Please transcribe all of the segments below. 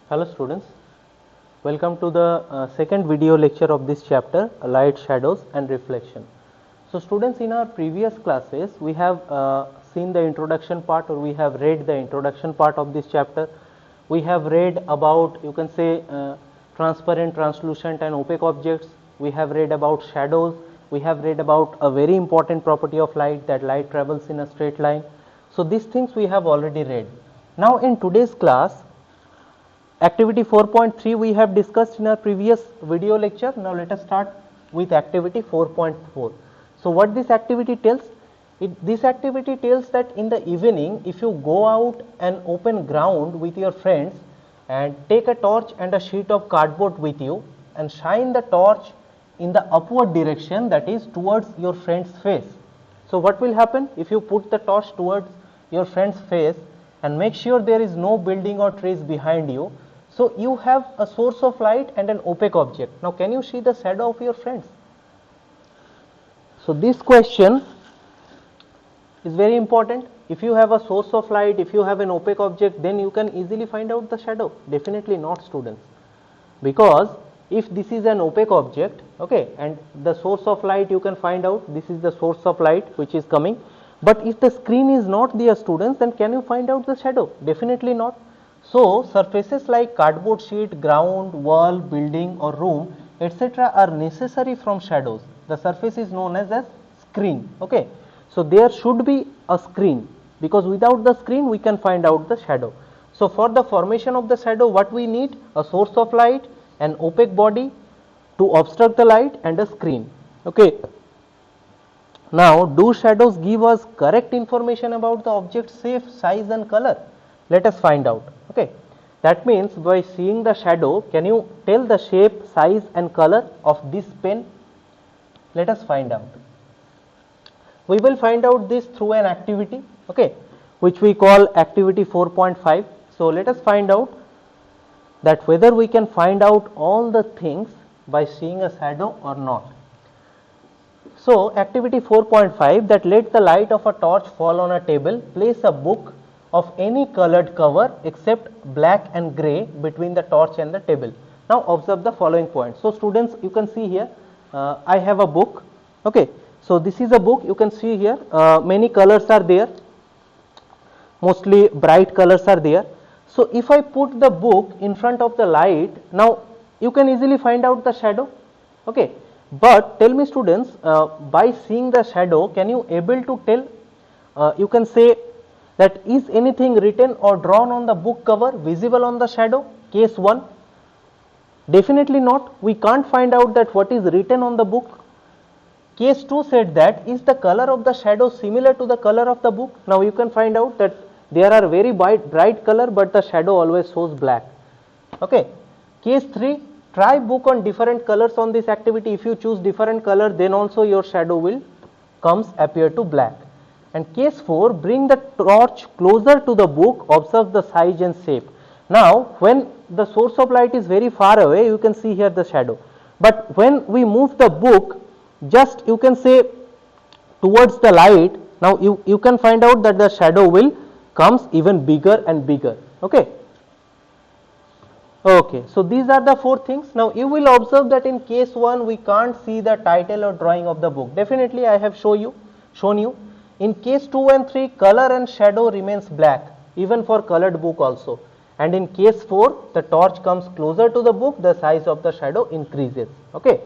Hello students, welcome to the second video lecture of this chapter, light, shadows and reflection. So students, in our previous classes we have seen the introduction part, or we have read the introduction part of this chapter. We have read about, you can say, transparent, translucent and opaque objects. We have read about shadows. We have read about a very important property of light, that light travels in a straight line. So these things we have already read. Now in today's class, activity 4.3 we have discussed in our previous video lecture. Now let us start with activity 4.4. So what this activity tells? This activity tells that in the evening, if you go out an open ground with your friends and take a torch and a sheet of cardboard with you and shine the torch in the upward direction, that is towards your friend's face. So what will happen if you put the torch towards your friend's face and make sure there is no building or trees behind you? So you have a source of light and an opaque object. Now can you see the shadow of your friends? So this question is very important. If you have a source of light, if you have an opaque object, then you can easily find out the shadow. Definitely not, students, because if this is an opaque object, okay, and the source of light you can find out, this is the source of light which is coming, but if the screen is not there, students, then can you find out the shadow? Definitely not. So surfaces like cardboard sheet, ground, wall, building or room, etc. are necessary from shadows. The surface is known as a screen, okay. So there should be a screen, because without the screen we can find out the shadow. So for the formation of the shadow, what we need? A source of light, an opaque body to obstruct the light and a screen, okay. Now do shadows give us correct information about the object's shape, size and color? Let us find out, okay. That means by seeing the shadow, can you tell the shape, size and color of this pen? Let us find out. We will find out this through an activity, okay, which we call activity 4.5. So let us find out that whether we can find out all the things by seeing a shadow or not. So activity 4.5, that let the light of a torch fall on a table, place a book of any colored cover except black and gray between the torch and the table. Now observe the following points. So students, you can see here, I have a book, okay. So this is a book, you can see here, many colors are there, mostly bright colors are there. So if I put the book in front of the light, now you can easily find out the shadow, okay. But tell me students, by seeing the shadow, can you able to tell, you can say that is anything written or drawn on the book cover visible on the shadow? Case 1, definitely not. We can't find out that what is written on the book. Case 2 said that is the color of the shadow similar to the color of the book? Now you can find out that there are very bright color, but the shadow always shows black, okay. Case 3, try book on different colors on this activity. If you choose different color, then also your shadow will appear to black. And case 4, bring the torch closer to the book, observe the size and shape. Now when the source of light is very far away, you can see here the shadow, but when we move the book just, you can say, towards the light, now you can find out that the shadow will comes even bigger and bigger, okay. Okay, so these are the 4 things. Now you will observe that in case 1 we can't see the title or drawing of the book. Definitely I have shown you. In case 2 and 3, color and shadow remains black even for colored book also. And in case 4, the torch comes closer to the book, the size of the shadow increases, okay.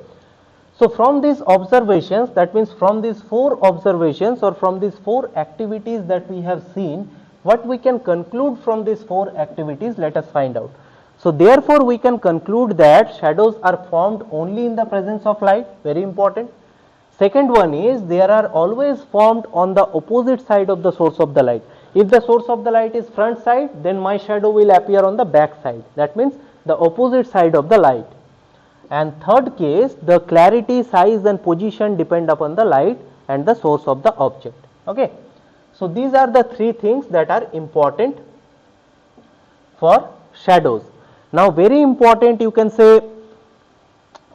So from these observations, that means from these 4 observations or from these 4 activities that we have seen, what we can conclude from these 4 activities, let us find out. So therefore we can conclude that shadows are formed only in the presence of light, very important. Second one is, there are always formed on the opposite side of the source of the light. If the source of the light is front side, then my shadow will appear on the back side, that means the opposite side of the light. And third case, the clarity, size and position depend upon the light and the source of the object, okay. So these are the 3 things that are important for shadows. Now very important, you can say,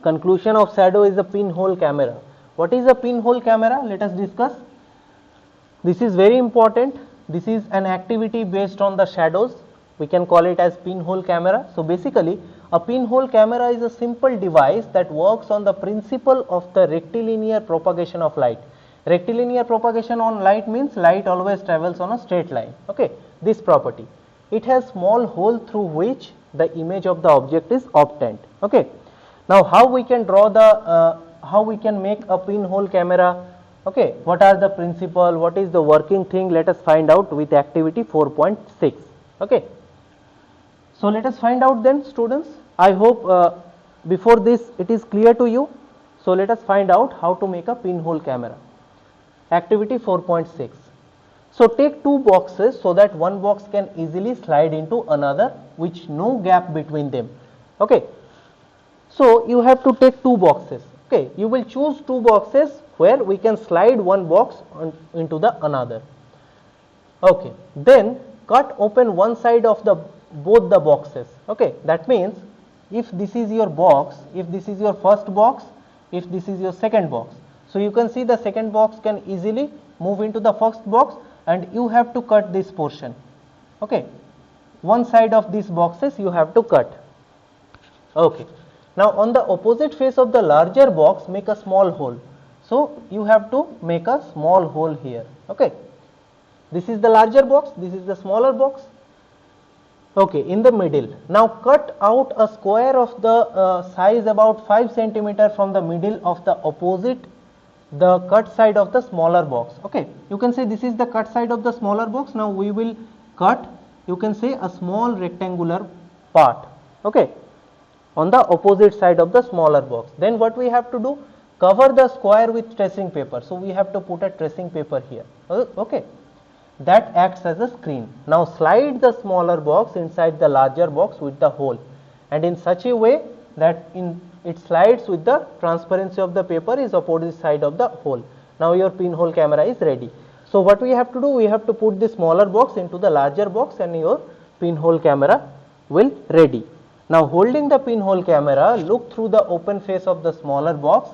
conclusion of shadow is a pinhole camera. What is a pinhole camera? Let us discuss. This is very important. This is an activity based on the shadows. We can call it as pinhole camera. So basically a pinhole camera is a simple device that works on the principle of the rectilinear propagation of light. Rectilinear propagation on light means light always travels on a straight line. Okay, this property. It has small hole through which the image of the object is obtained. Okay. Now how we can draw the how we can make a pinhole camera? Okay, what are the principle, what is the working thing? Let us find out with activity 4.6. Okay, so let us find out then, students. I hope before this it is clear to you. So let us find out how to make a pinhole camera. Activity 4.6. So take two boxes so that one box can easily slide into another, which no gap between them. Okay, so you have to take two boxes. Okay, you will choose two boxes where we can slide one box into the another. Okay, then cut open one side of the both the boxes. Okay, that means if this is your box, if this is your first box, if this is your second box, so you can see the second box can easily move into the first box, and you have to cut this portion. Okay, one side of these boxes you have to cut. Okay, now on the opposite face of the larger box, make a small hole. So you have to make a small hole here. Okay, this is the larger box, this is the smaller box. Okay, in the middle. Now cut out a square of the size about 5 centimeter from the middle of the opposite, the cut side of the smaller box. Okay, you can say this is the cut side of the smaller box. Now we will cut, you can say, a small rectangular part. Okay, on the opposite side of the smaller box. Then what we have to do? Cover the square with tracing paper. So we have to put a tracing paper here. Okay, that acts as a screen. Now slide the smaller box inside the larger box with the hole, and in such a way that it slides with the transparency of the paper is opposite side of the hole. Now your pinhole camera is ready. So what we have to do? We have to put the smaller box into the larger box, and your pinhole camera will ready. Now holding the pinhole camera, look through the open face of the smaller box.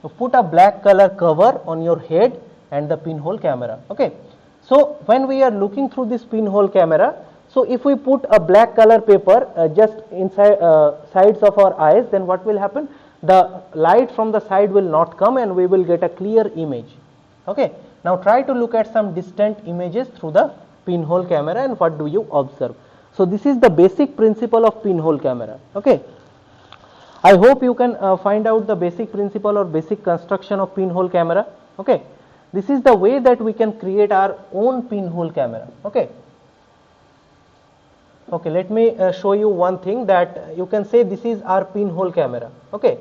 So put a black color cover on your head and the pinhole camera. Okay, so when we are looking through this pinhole camera, so if we put a black color paper just inside sides of our eyes, then what will happen? The light from the side will not come, and we will get a clear image. Okay, now try to look at some distant images through the pinhole camera, and what do you observe? So this is the basic principle of pinhole camera. Okay, I hope you can find out the basic principle or basic construction of pinhole camera. Okay, this is the way that we can create our own pinhole camera. Okay, okay, let me show you one thing, that you can say this is our pinhole camera. Okay,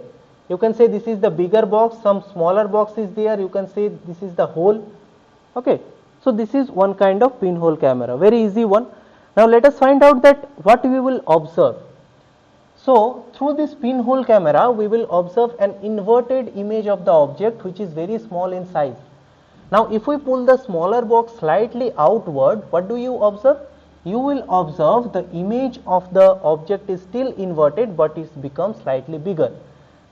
you can say this is the bigger box, some smaller box is there, you can say this is the hole. Okay, so this is one kind of pinhole camera, very easy one. Now let us find out that what we will observe. So through this pinhole camera we will observe an inverted image of the object, which is very small in size. Now if we pull the smaller box slightly outward, what do you observe? You will observe the image of the object is still inverted, but it becomes slightly bigger.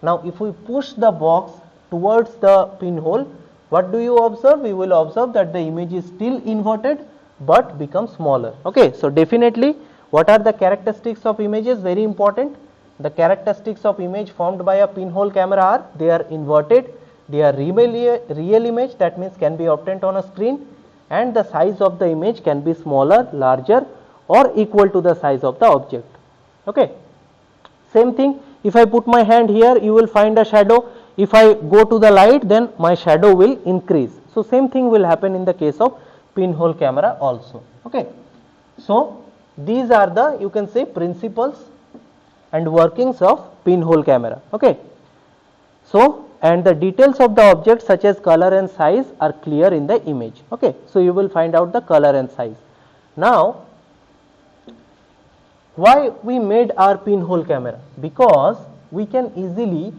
Now if we push the box towards the pinhole, what do you observe? We will observe that the image is still inverted but becomes smaller. Okay, so definitely what are the characteristics of images? Very important. The characteristics of image formed by a pinhole camera are: they are inverted, they are real image, that means can be obtained on a screen, and the size of the image can be smaller, larger, or equal to the size of the object. Okay, same thing, if I put my hand here, you will find a shadow. If I go to the light, then my shadow will increase. So same thing will happen in the case of pinhole camera also. Okay, so these are the, you can say, principles and workings of pinhole camera. Okay, so and the details of the object such as color and size are clear in the image. Okay, so you will find out the color and size. Now why we made our pinhole camera? Because we can easily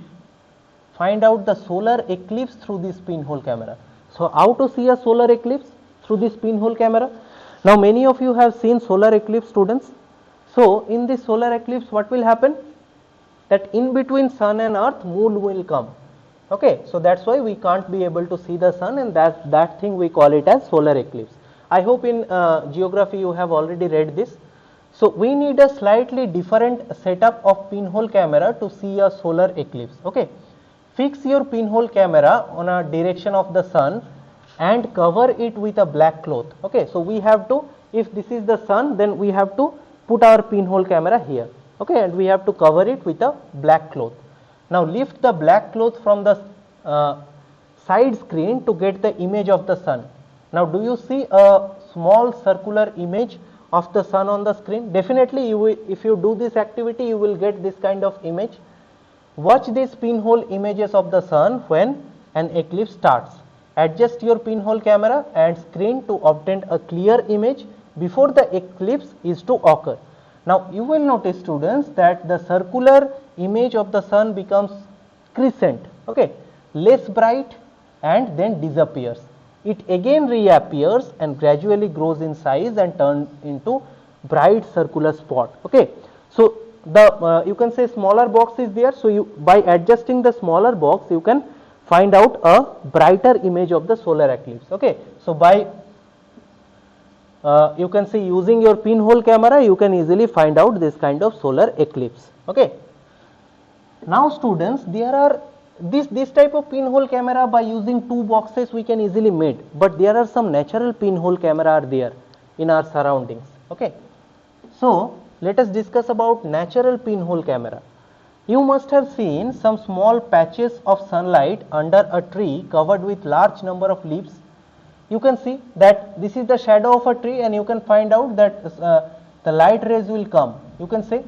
find out the solar eclipse through this pinhole camera. So how to see a solar eclipse? Through this pinhole camera. Now many of you have seen solar eclipse, students. So in this solar eclipse what will happen? That in between sun and earth, moon will come. Okay, so that's why we can't be able to see the sun, and that thing we call it as solar eclipse. I hope in geography you have already read this. So we need a slightly different setup of pinhole camera to see a solar eclipse. Okay, fix your pinhole camera on a direction of the sun and cover it with a black cloth. Okay, so we have to, if this is the sun, then we have to put our pinhole camera here. Okay, and we have to cover it with a black cloth. Now lift the black cloth from the side screen to get the image of the sun. Now do you see a small circular image of the sun on the screen? Definitely you will, if you do this activity, you will get this kind of image. Watch these pinhole images of the sun when an eclipse starts. Adjust your pinhole camera and screen to obtain a clear image before the eclipse is to occur. Now you will notice, students, that the circular image of the sun becomes crescent, okay, less bright, and then disappears. It again reappears and gradually grows in size and turns into bright circular spot. Okay, so the you can say smaller box is there, so you, by adjusting the smaller box, you can find out a brighter image of the solar eclipse. Okay, so by you can see, using your pinhole camera, you can easily find out this kind of solar eclipse. Okay, now students, there are this type of pinhole camera, by using two boxes we can easily made, but there are some natural pinhole camera are there in our surroundings. Okay, so let us discuss about natural pinhole camera. You must have seen some small patches of sunlight under a tree covered with large number of leaves. You can see that this is the shadow of a tree, and you can find out that the light rays will come. You can say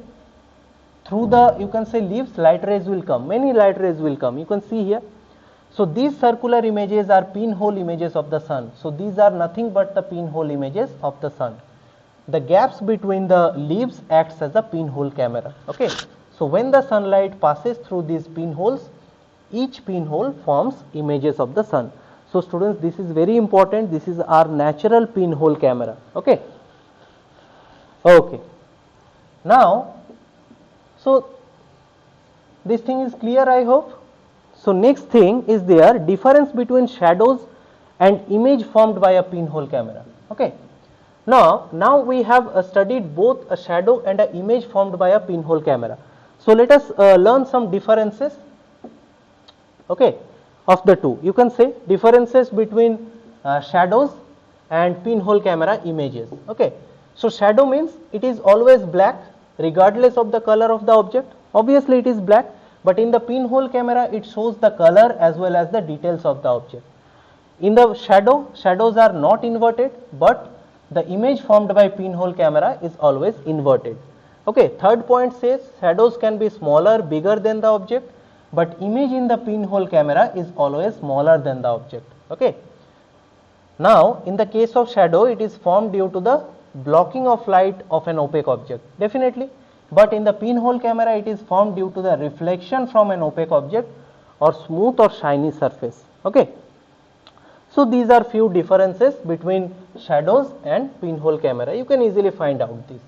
through the, you can say, leaves, light rays will come, many light rays will come. You can see here. So these circular images are pinhole images of the sun. So these are nothing but the pinhole images of the sun. The gaps between the leaves acts as a pinhole camera. Okay, so when the sunlight passes through these pinholes, each pinhole forms images of the sun. So students, this is very important. This is our natural pinhole camera. Okay, okay. Now, so this thing is clear, I hope. So next thing is there, difference between shadows and image formed by a pinhole camera. Okay, now we have studied both a shadow and an image formed by a pinhole camera. So let us learn some differences, okay, of the two. You can say differences between shadows and pinhole camera images. Okay, so shadow means it is always black regardless of the color of the object. Obviously it is black, but in the pinhole camera it shows the color as well as the details of the object. In the shadow, shadows are not inverted, but the image formed by pinhole camera is always inverted. Okay, third point says shadows can be smaller, bigger than the object, but image in the pinhole camera is always smaller than the object. Okay, now in the case of shadow, it is formed due to the blocking of light of an opaque object, definitely, but in the pinhole camera it is formed due to the reflection from an opaque object or smooth or shiny surface. Okay, so these are few differences between shadows and pinhole camera. You can easily find out this.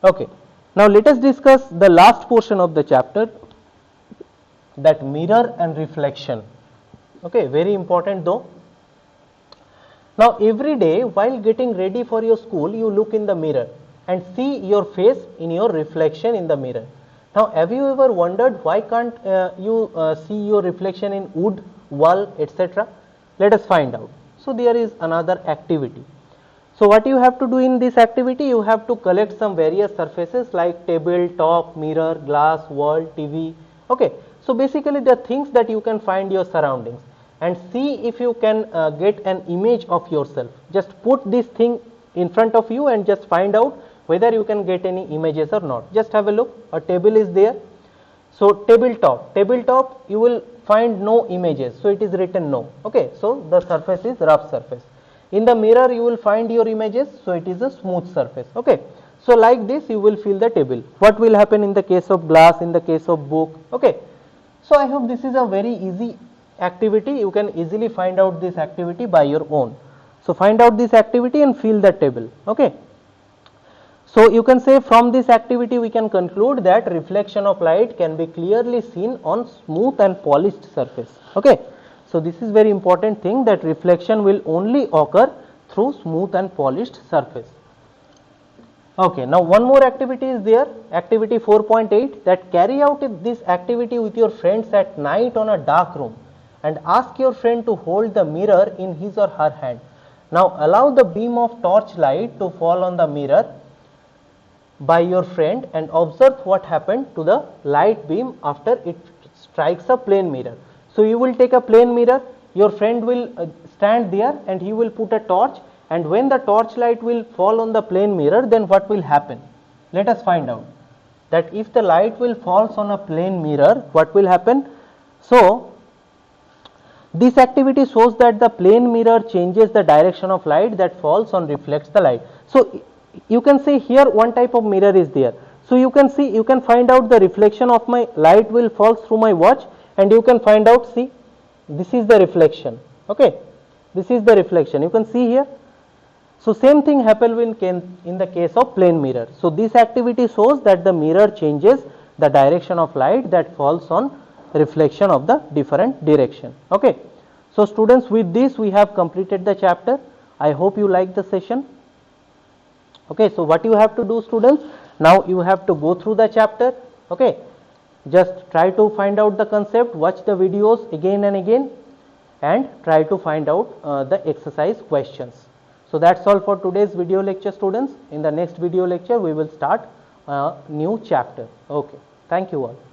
Okay, now let us discuss the last portion of the chapter, that mirror and reflection. Okay, very important though. Now every day while getting ready for your school, you look in the mirror and see your face in your reflection in the mirror. Now have you ever wondered why can't you see your reflection in wood, wall, etc.? Let us find out. So there is another activity. So what you have to do in this activity, you have to collect some various surfaces like table, top, mirror, glass, wall, TV. Okay, so basically the things that you can find your surroundings, and see if you can get an image of yourself. Just put this thing in front of you and just find out whether you can get any images or not. Just have a look. A table is there. So tabletop you will find no images, so it is written no. Okay, so the surface is rough surface. In the mirror you will find your images, so it is a smooth surface. Okay, so like this you will fill the table. What will happen in the case of glass, in the case of book? Okay, so I hope this is a very easy activity. You can easily find out this activity by your own. So find out this activity and fill the table. Okay, so you can say from this activity we can conclude that reflection of light can be clearly seen on smooth and polished surface. Okay, so this is very important thing, that reflection will only occur through smooth and polished surface. Okay, now one more activity is there, activity 4.8, that carry out this activity with your friends at night on a dark room and ask your friend to hold the mirror in his or her hand. Now allow the beam of torch light to fall on the mirror by your friend and observe what happened to the light beam after it strikes a plane mirror. So you will take a plane mirror, your friend will stand there and he will put a torch, and when the torch light will fall on the plane mirror, then what will happen? Let us find out that if the light will falls on a plane mirror, what will happen? So this activity shows that the plane mirror changes the direction of light that falls on reflects the light. So you can see here one type of mirror is there. So you can see, you can find out the reflection of my light will fall through my watch, and you can find out, see, this is the reflection. Okay, this is the reflection. You can see here. So same thing happen in the case of plane mirror. So this activity shows that the mirror changes the direction of light that falls on reflection of the different direction. Okay. So students, with this we have completed the chapter. I hope you like the session. Okay. So what you have to do, students, now you have to go through the chapter. Okay. Just try to find out the concept, watch the videos again and again, and try to find out the exercise questions. So that's all for today's video lecture, students. In the next video lecture we will start a new chapter. Okay. Thank you all.